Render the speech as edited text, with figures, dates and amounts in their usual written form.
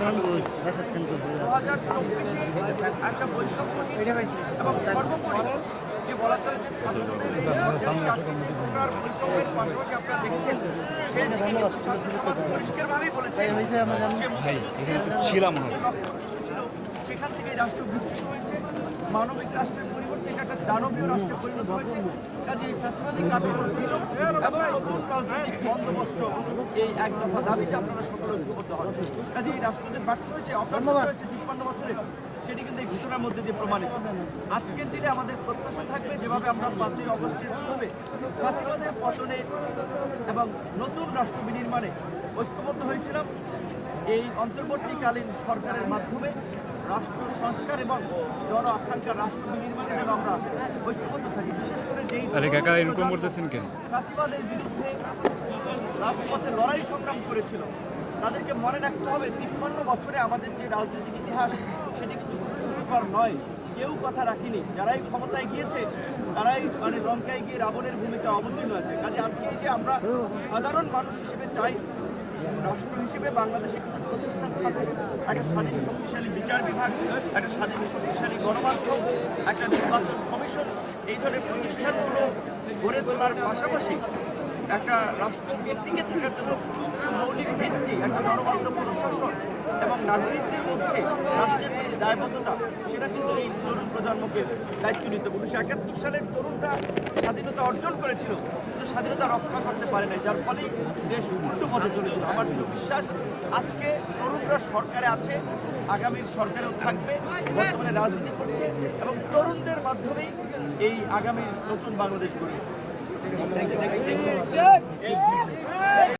2024-এ একটা বৈষম্যহীন এবং সর্বোপরি যে বলা চলে যে ছাত্রদের এই সরকারি চাকরিতে কোটার বৈষম্যের পাশাপাশি আপনারা দেখেছেন শেষ দিকে কিন্তু ছাত্র সমাজ পরিষ্কারভাবেই বলেছে যে লক্ষ্য ছিল সেখান থেকে রাষ্ট্র বিচ্যুত হয়েছে, মানবিক রাষ্ট্রের পরিবর্তে এটা একটা দানবীয় রাষ্ট্রে পরিণত হয়েছে। কাজে এই ফ্যাসিবাদী কাঠামোর বিলোপ এবং নতুন রাজনৈতিক বন্দোবস্ত এই এক দফা দাবিতে আপনারা সকলে ঐক্যবদ্ধ হন। কাজে এই রাষ্ট্র যে ব্যর্থ হয়েছে, অকার্য হয়েছে 53 বছরে, সেটি কিন্তু এই ঘোষণার মধ্যে দিয়ে প্রমাণিত। আজকের দিনে আমাদের প্রত্যাশা থাকবে যেভাবে আমরা 5ই অগস্টের পূর্বে ফ্যাসিবাদের পতনে এবং নতুন রাষ্ট্র বিনির্মাণে ঐক্যবদ্ধ হয়েছিলাম, এই অন্তর্বর্তীকালীন সরকারের মাধ্যমে রাষ্ট্র সংস্কার এবং জন আকাঙ্ক্ষার রাষ্ট্র বিনির্মাণে যেন আমরা ঐক্যবদ্ধ থাকি। বিশেষ করে যেই ফ্যাসিবাদের বিরুদ্ধে রাজপথে লড়াই সংগ্রাম করেছিল তাদেরকে মনে রাখতে হবে 53 বছরে আমাদের যে রাজনৈতিক ইতিহাস সেটি কিন্তু খুব সুখকর নয়। কেউ কথা রাখেনি, যারাই ক্ষমতায় গিয়েছে তারাই লঙ্কায় গিয়ে রাবণের ভূমিকা অবতীর্ণ আছে। কাজে আজকে এই যে আমরা সাধারণ মানুষ হিসেবে চাই রাষ্ট্র হিসেবে বাংলাদেশে কিছু প্রতিষ্ঠান থাকবে, একটা স্বাধীন শক্তিশালী বিচার বিভাগ, একটা স্বাধীন শক্তিশালী গণমাধ্যম, একটা নির্বাচন কমিশন, এই ধরনের প্রতিষ্ঠানগুলো গড়ে তোলার পাশাপাশি একটা রাষ্ট্রকে টিকে থাকার জন্য কিছু মৌলিক ভিত্তি, একটা জনবান্ধব প্রশাসন এবং নাগরিকদের মধ্যে রাষ্ট্রের প্রতি দায়বদ্ধতা, সেটা কিন্তু এই তরুণ প্রজন্মকে দায়িত্ব নিতে হবে। 1971 সালের তরুণরা স্বাধীনতা অর্জন করেছিল কিন্তু স্বাধীনতা রক্ষা করতে পারে নাই, যার ফলেই দেশ উল্টো পথে চলেছিল। আমার দৃঢ় বিশ্বাস আজকে তরুণরা সরকারে আছে, আগামীর সরকারেও থাকবে, বর্তমানে রাজনীতি করছে এবং তরুণদের মাধ্যমেই এই আগামীর নতুন বাংলাদেশ গড়ে।